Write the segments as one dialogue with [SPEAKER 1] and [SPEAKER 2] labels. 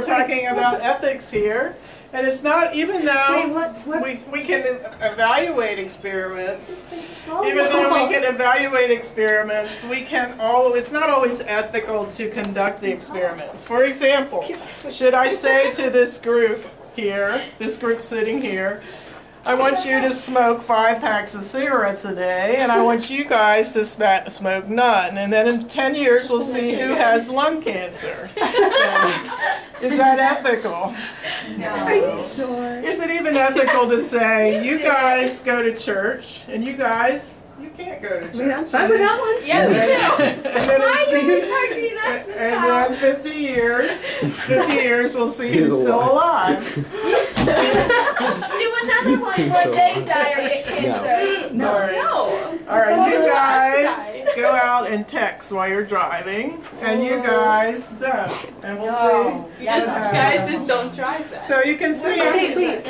[SPEAKER 1] talking about ethics here. And it's not, even though we can evaluate experiments, even though we can evaluate experiments, it's not always ethical to conduct the experiments. For example, should I say to this group here, this group sitting here, I want you to smoke 5 packs of cigarettes a day, and I want you guys to smoke none. And then in 10 years, we'll see who has lung cancer. Is that ethical?
[SPEAKER 2] No. Are you sure?
[SPEAKER 1] Is it even ethical to say, you guys go to church, and you guys, you can't go to church?
[SPEAKER 2] I'm fine with that one.
[SPEAKER 3] Yeah, me too.
[SPEAKER 1] Why
[SPEAKER 3] are you targeting us, Miss
[SPEAKER 1] And
[SPEAKER 3] Powell?
[SPEAKER 1] then 50 years, we'll see who's still alive.
[SPEAKER 3] Do another one where they die or get cancer.
[SPEAKER 1] No. All right, you guys go out and text while you're driving, and you guys don't. And we'll see.
[SPEAKER 3] Guys, just don't drive that.
[SPEAKER 1] So you can see.
[SPEAKER 2] Okay, wait.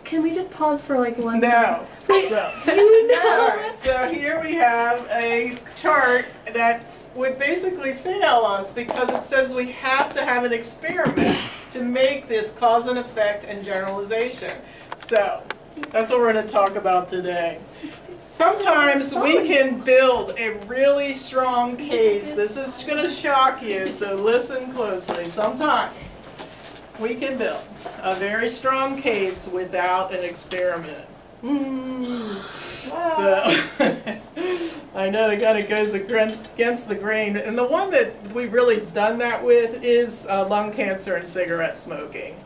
[SPEAKER 2] Can we just pause for like 1 second?
[SPEAKER 1] No.
[SPEAKER 2] Wait,
[SPEAKER 1] So,
[SPEAKER 2] you know.
[SPEAKER 1] all right, so here we have a chart that would basically fail us because it says we have to have an experiment to make this cause and effect and generalization. So that's what we're going to talk about today. Sometimes we can build a really strong case. This is going to shock you, so listen closely. Sometimes we can build a very strong case without an experiment. So I know that kind of goes against the grain, and the one that we've really done that with is lung cancer and cigarette smoking.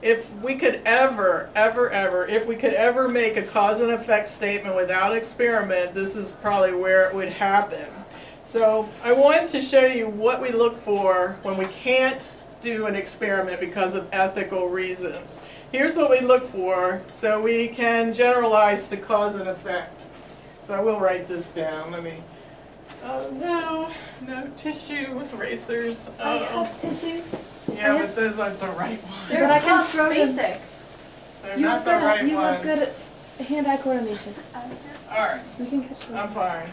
[SPEAKER 1] If we could ever make a cause and effect statement without experiment, this is probably where it would happen. So I wanted to show you what we look for when we can't do an experiment because of ethical reasons. Here's what we look for so we can generalize the cause and effect. So I will write this down. Let me, no tissues, erasers.
[SPEAKER 3] I have tissues.
[SPEAKER 1] Yeah, but those aren't the right ones.
[SPEAKER 3] They're
[SPEAKER 2] But I can
[SPEAKER 3] so
[SPEAKER 2] throw them.
[SPEAKER 3] basic.
[SPEAKER 1] They're
[SPEAKER 2] You
[SPEAKER 1] not
[SPEAKER 2] have
[SPEAKER 1] the right
[SPEAKER 2] good. You have
[SPEAKER 1] ones.
[SPEAKER 2] good hand-eye coordination.
[SPEAKER 1] Alright,
[SPEAKER 2] We can catch them.
[SPEAKER 1] I'm fine.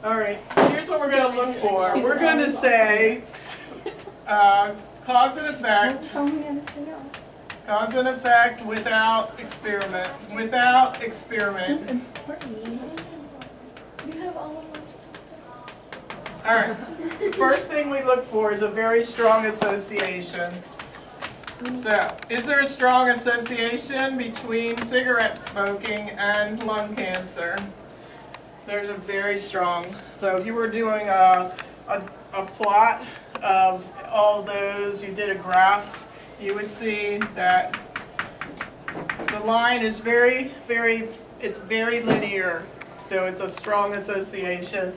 [SPEAKER 1] Alright, here's what we're going to look for. We're going to say cause and effect.
[SPEAKER 2] Don't tell me anything else.
[SPEAKER 1] Cause and effect without experiment. Without experiment.
[SPEAKER 2] It's important.
[SPEAKER 3] You have all of them.
[SPEAKER 1] Alright, first thing we look for is a very strong association. So, is there a strong association between cigarette smoking and lung cancer? There's a very strong. So if you were doing a plot of all those, you did a graph, you would see that the line is very linear. So it's a strong association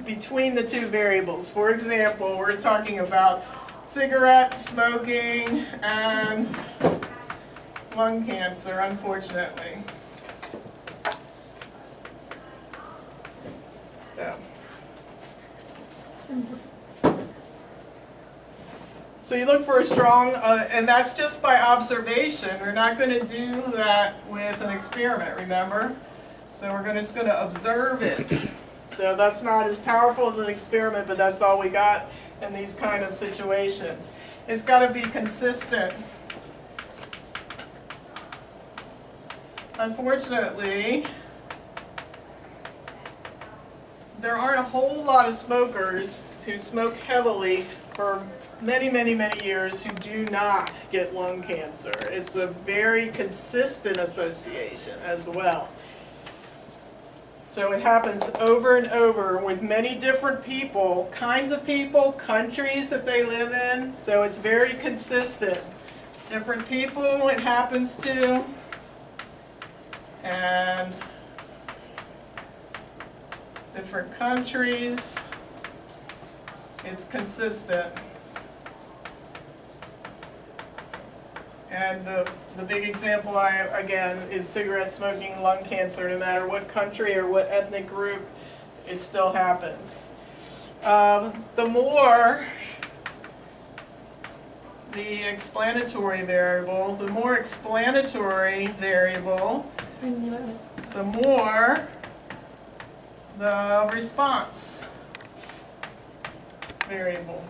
[SPEAKER 1] between the two variables. For example, we're talking about cigarette smoking and lung cancer, unfortunately. So you look for a strong, and that's just by observation. We're not going to do that with an experiment, remember? So we're just going to observe it. So that's not as powerful as an experiment, but that's all we got in these kind of situations. It's got to be consistent. Unfortunately, there aren't a whole lot of smokers who smoke heavily for many years who do not get lung cancer. It's a very consistent association as well. So it happens over and over with many different people, kinds of people, countries that they live in. So it's very consistent. Different people it happens to, and different countries. It's consistent. And the big example, again, is cigarette smoking, lung cancer. No matter what country or what ethnic group, it still happens. The more the explanatory variable, the more the response variable.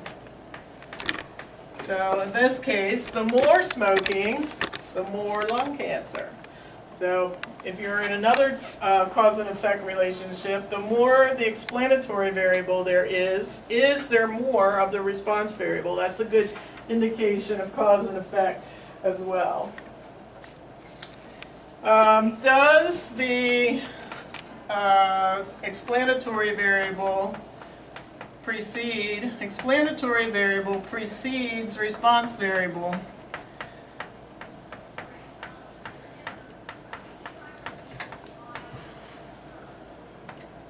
[SPEAKER 1] So in this case, the more smoking, the more lung cancer. So if you're in another cause and effect relationship, the more the explanatory variable there is there more of the response variable? That's a good indication of cause and effect as well. Does the explanatory variable precedes response variable?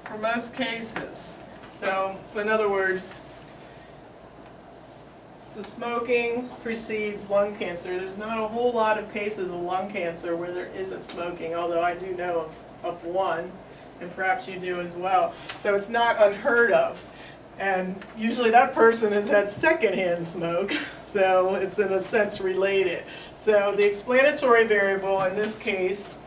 [SPEAKER 1] For most cases. So, in other words, the smoking precedes lung cancer. There's not a whole lot of cases of lung cancer where there isn't smoking, although I do know of one, and perhaps you do as well. So it's not unheard of. And usually that person has had secondhand smoke, so it's in a sense related. So the explanatory variable in this case,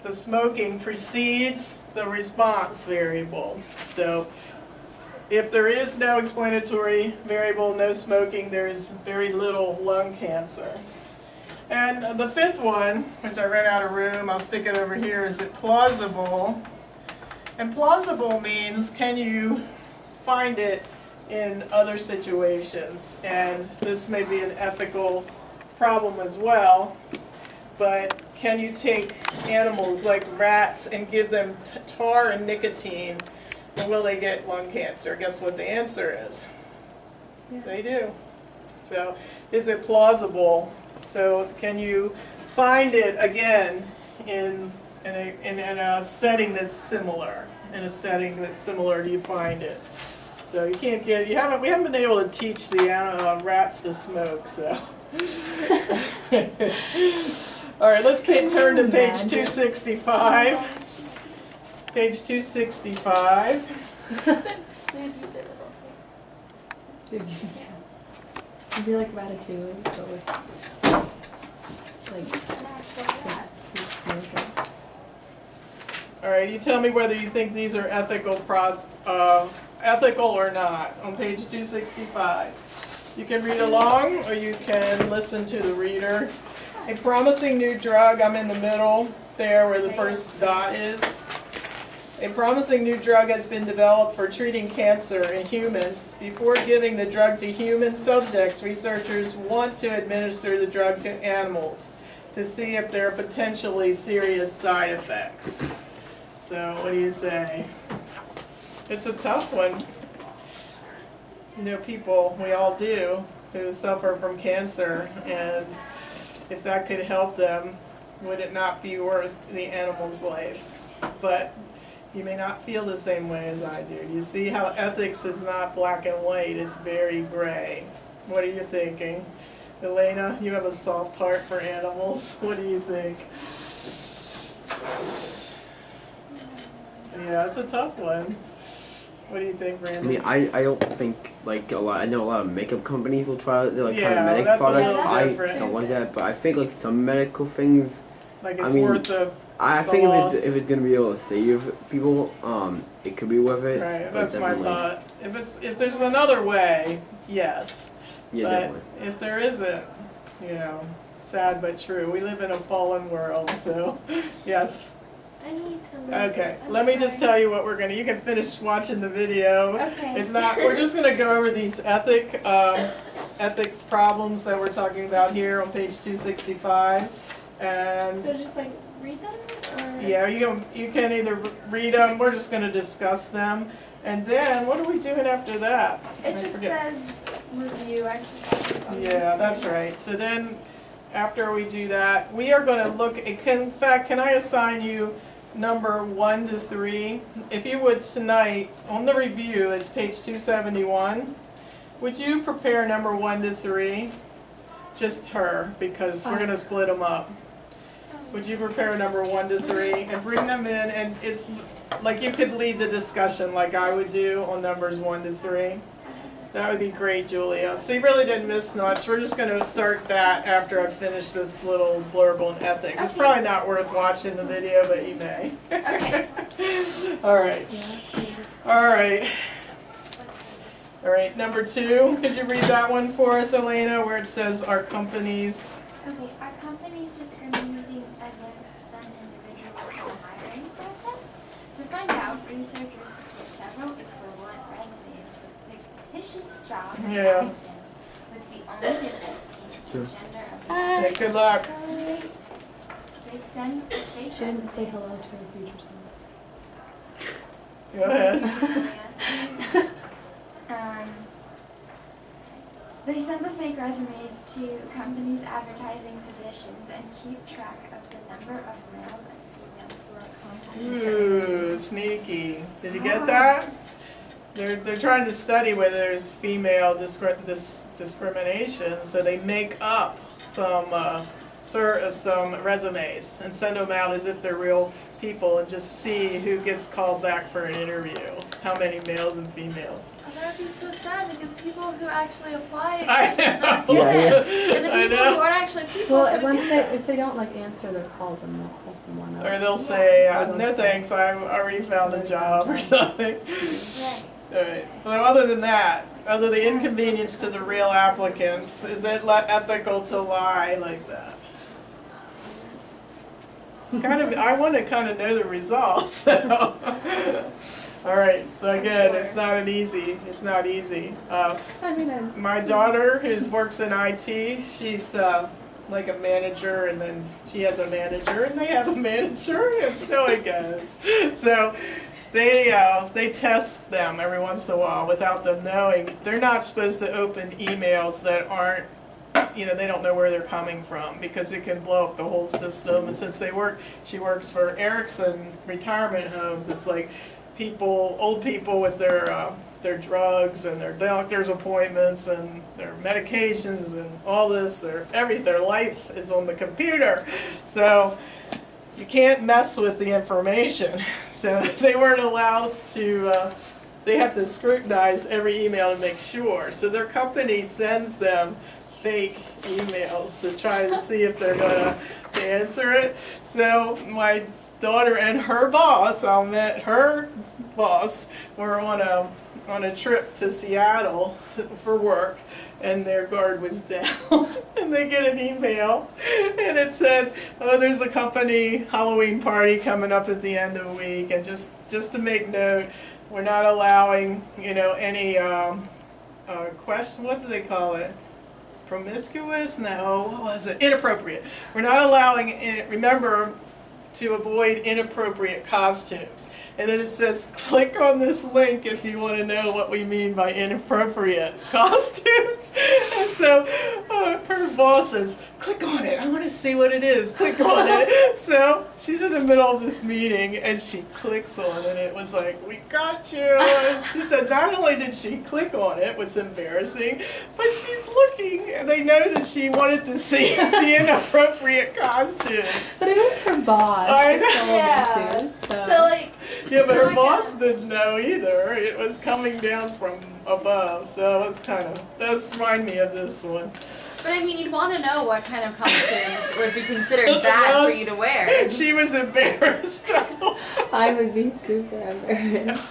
[SPEAKER 1] the smoking precedes the response variable. So if there is no explanatory variable, no smoking, there is very little lung cancer. And the fifth one, which I ran out of room, I'll stick it over here, is it plausible? And plausible means, can you find it in other situations? And this may be an ethical problem as well, but can you take animals like rats and give them tar and nicotine, and will they get lung cancer? Guess what the answer is?
[SPEAKER 2] Yeah.
[SPEAKER 1] They do. So is it plausible? So can you find it again in a setting that's similar? In a setting that's similar, do you find it? So you can't get, we haven't been able to teach the rats to smoke, so. All right, let's turn to page 265. Page 265.
[SPEAKER 2] It'd be like Ratatouille, but with like smoking.
[SPEAKER 1] All right, you tell me whether you think these are ethical or not on page 265. You can read along or you can listen to the reader. A promising new drug, I'm in the middle there where the first dot is. A promising new drug has been developed for treating cancer in humans. Before giving the drug to human subjects, researchers want to administer the drug to animals to see if there are potentially serious side effects. So what do you say? It's a tough one. You know, people, we all do, who suffer from cancer, and if that could help them, would it not be worth the animals' lives? But you may not feel the same way as I do. You see how ethics is not black and white, it's very gray. What are you thinking? Elena, you have a soft heart for animals. What do you think? Yeah, it's a tough one. What do you think, Brandon?
[SPEAKER 4] I mean, I don't think, like, I know a lot of makeup companies will try, like,
[SPEAKER 1] Yeah,
[SPEAKER 4] cosmetic
[SPEAKER 1] that's a
[SPEAKER 4] products.
[SPEAKER 1] little
[SPEAKER 4] I
[SPEAKER 1] different.
[SPEAKER 4] don't like that, but I think, like, some medical things,
[SPEAKER 1] Like it's
[SPEAKER 4] I mean,
[SPEAKER 1] worth the
[SPEAKER 4] I
[SPEAKER 1] The
[SPEAKER 4] think
[SPEAKER 1] loss.
[SPEAKER 4] if it's gonna be able to save people, it could be worth it.
[SPEAKER 1] right.
[SPEAKER 4] but
[SPEAKER 1] That's my
[SPEAKER 4] definitely-
[SPEAKER 1] thought. If there's another way, yes.
[SPEAKER 4] Yeah,
[SPEAKER 1] But
[SPEAKER 4] definitely.
[SPEAKER 1] if there isn't, you know, sad but true. We live in a fallen world, so yes.
[SPEAKER 3] I need to leave.
[SPEAKER 1] Okay,
[SPEAKER 3] I'm
[SPEAKER 1] let me just
[SPEAKER 3] sorry.
[SPEAKER 1] tell you what we're gonna. You can finish watching the video.
[SPEAKER 3] Okay.
[SPEAKER 1] It's not. We're just gonna go over these ethics problems that we're talking about here on page 265, and.
[SPEAKER 3] So just like read them or?
[SPEAKER 1] Yeah, you can either read them, we're just gonna discuss them, and then, what are we doing after that?
[SPEAKER 3] It
[SPEAKER 1] I
[SPEAKER 3] just
[SPEAKER 1] forget.
[SPEAKER 3] says review exercises. on
[SPEAKER 1] Yeah,
[SPEAKER 3] the-
[SPEAKER 1] that's right, so then, after we do that, we are gonna look, in fact, can I assign you number 1 to 3? If you would tonight, on the review, it's page 271, would you prepare number 1 to 3? Just her, because we're gonna split them up. Would you prepare number 1 to 3 and bring them in, and it's like you could lead the discussion like I would do on numbers 1 to 3. That would be great, Julia. So you really didn't miss much. We're just going to start that after I finish this little blurb on ethics. It's
[SPEAKER 3] Okay.
[SPEAKER 1] probably not worth watching the video, but you may.
[SPEAKER 3] Okay.
[SPEAKER 1] All right. All right. All right, number 2, could you read that one for us, Elena, where it says our companies?
[SPEAKER 3] Okay, are companies discriminating against some individuals in the hiring process? To find out, researchers looked at several equivalent resumes with fictitious job
[SPEAKER 1] Yeah.
[SPEAKER 3] applicants, with the only difference being the gender of the
[SPEAKER 1] Okay, good luck.
[SPEAKER 3] They send fake
[SPEAKER 2] She didn't say
[SPEAKER 3] resumes.
[SPEAKER 2] hello to her future self.
[SPEAKER 1] Go ahead.
[SPEAKER 3] They send the fake resumes to companies advertising positions and keep track of the number of males and females who are contacted.
[SPEAKER 1] Ooh, sneaky. Did you get that? They're trying to study whether there's female discrimination, so they make up some resumes and send them out as if they're real people and just see who gets called back for an interview. How many males and females.
[SPEAKER 3] Oh, that would be so sad because people who actually apply
[SPEAKER 1] I
[SPEAKER 3] just not
[SPEAKER 1] know.
[SPEAKER 3] get
[SPEAKER 4] Yeah,
[SPEAKER 3] it. And the
[SPEAKER 1] I
[SPEAKER 3] people
[SPEAKER 1] know.
[SPEAKER 3] who aren't actually people.
[SPEAKER 2] Well,
[SPEAKER 3] could've
[SPEAKER 2] once
[SPEAKER 3] get it.
[SPEAKER 2] if they don't like answer their calls, then they'll call someone else.
[SPEAKER 1] Or they'll say,
[SPEAKER 2] Or they'll
[SPEAKER 1] no
[SPEAKER 2] say-
[SPEAKER 1] thanks, I already found a job or something.
[SPEAKER 3] Right.
[SPEAKER 1] Alright, well, other than that, other the inconvenience to the real applicants, is it ethical to lie like that? It's kind of, I want to kind of know the results, so. Alright, so again, it's not easy.
[SPEAKER 2] I mean,
[SPEAKER 1] My daughter, who works in IT, she's like a manager, and then she has a manager, and they have a manager, and so it goes. So they test them every once in a while without them knowing. They're not supposed to open emails that aren't, they don't know where they're coming from, because it can blow up the whole system. And since she works for Erickson retirement homes, it's like old people with their drugs and their doctor's appointments and their medications and all this, their life is on the computer. So you can't mess with the information. So they weren't allowed to, they have to scrutinize every email to make sure. So their company sends them fake emails to try to see if they're gonna answer it. So my daughter and her boss, her boss, were on a trip to Seattle for work, and their guard was down. And they get an email, and it said, oh, there's a company Halloween party coming up at the end of the week, and just to make note, we're not allowing, any question, what do they call it? Promiscuous? No, what was it? Inappropriate. We're not allowing, remember, to avoid inappropriate costumes. And then it says, click on this link if you want to know what we mean by inappropriate costumes. And so her boss says, click on it, I want to see what it is, click on it. So she's in the middle of this meeting and she clicks on it, and it was like, we got you. And she said not only did she click on it, what's embarrassing, but she's looking, and they know that she wanted to see the inappropriate costumes.
[SPEAKER 2] but it was her boss.
[SPEAKER 1] I know.
[SPEAKER 2] that told
[SPEAKER 3] Yeah.
[SPEAKER 2] them to,
[SPEAKER 3] So like,
[SPEAKER 1] Yeah, but
[SPEAKER 3] Oh
[SPEAKER 1] her
[SPEAKER 3] my
[SPEAKER 1] boss
[SPEAKER 3] God.
[SPEAKER 1] didn't know either. It was coming down from above, so it was that reminded me of this one.
[SPEAKER 5] But I mean, you'd want to know what kind of costumes would be considered bad for you to wear.
[SPEAKER 1] She was embarrassed.
[SPEAKER 2] I would be super embarrassed.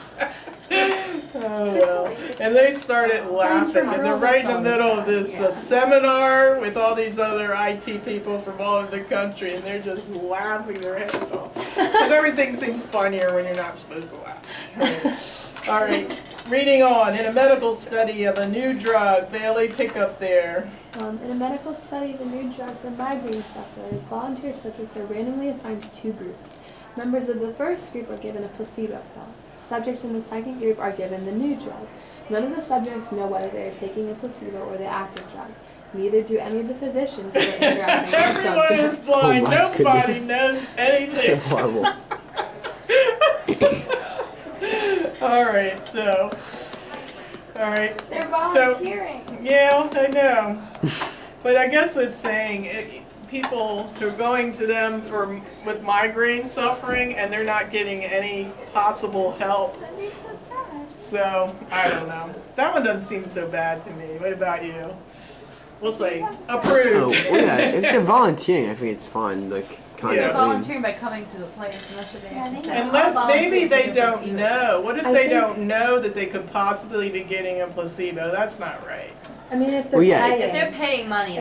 [SPEAKER 1] Oh, well. And they started laughing, and they're right in the middle of this seminar with all these other IT people from all over the country, and they're just laughing their heads off. Because everything seems funnier when you're not supposed to laugh. All right, reading on. In a medical study of a new drug, Bailey, pick up there.
[SPEAKER 2] In a medical study of a new drug for migraine sufferers, volunteer subjects are randomly assigned to 2 groups. Members of the first group are given a placebo pill. Subjects in the second group are given the new drug. None of the subjects know whether they are taking a placebo or the active drug. Neither do any of the physicians who are interacting with the
[SPEAKER 1] Everyone is
[SPEAKER 2] subjects.
[SPEAKER 1] blind.
[SPEAKER 4] Oh my
[SPEAKER 1] Nobody
[SPEAKER 4] goodness.
[SPEAKER 1] knows anything.
[SPEAKER 4] Horrible.
[SPEAKER 1] All right, so. All right.
[SPEAKER 3] they're
[SPEAKER 1] So-
[SPEAKER 3] volunteering.
[SPEAKER 1] Yeah, I know. But I guess it's saying people who are going to them with migraine suffering, and they're not getting any possible help.
[SPEAKER 3] That'd be so sad.
[SPEAKER 1] So, I don't know. That one doesn't seem so bad to me. What about you? We'll say
[SPEAKER 4] Oh,
[SPEAKER 1] approved.
[SPEAKER 4] well, yeah, if they're volunteering, I think it's fine. Like, Kind
[SPEAKER 1] Yeah.
[SPEAKER 5] They're
[SPEAKER 4] of. I mean,
[SPEAKER 5] volunteering by coming to the place, unless they
[SPEAKER 3] Yeah, I
[SPEAKER 5] have to
[SPEAKER 3] think
[SPEAKER 5] say,
[SPEAKER 3] so.
[SPEAKER 5] "I'll
[SPEAKER 1] Unless
[SPEAKER 5] volunteer
[SPEAKER 1] maybe
[SPEAKER 5] to
[SPEAKER 1] they
[SPEAKER 5] take a
[SPEAKER 1] don't
[SPEAKER 5] placebo."
[SPEAKER 1] know. What if
[SPEAKER 2] I
[SPEAKER 1] they
[SPEAKER 2] think-
[SPEAKER 1] don't know that they could possibly be getting a placebo? That's not right.
[SPEAKER 2] I mean, if they're
[SPEAKER 4] Well, yeah.
[SPEAKER 2] paying.
[SPEAKER 5] If they're paying money,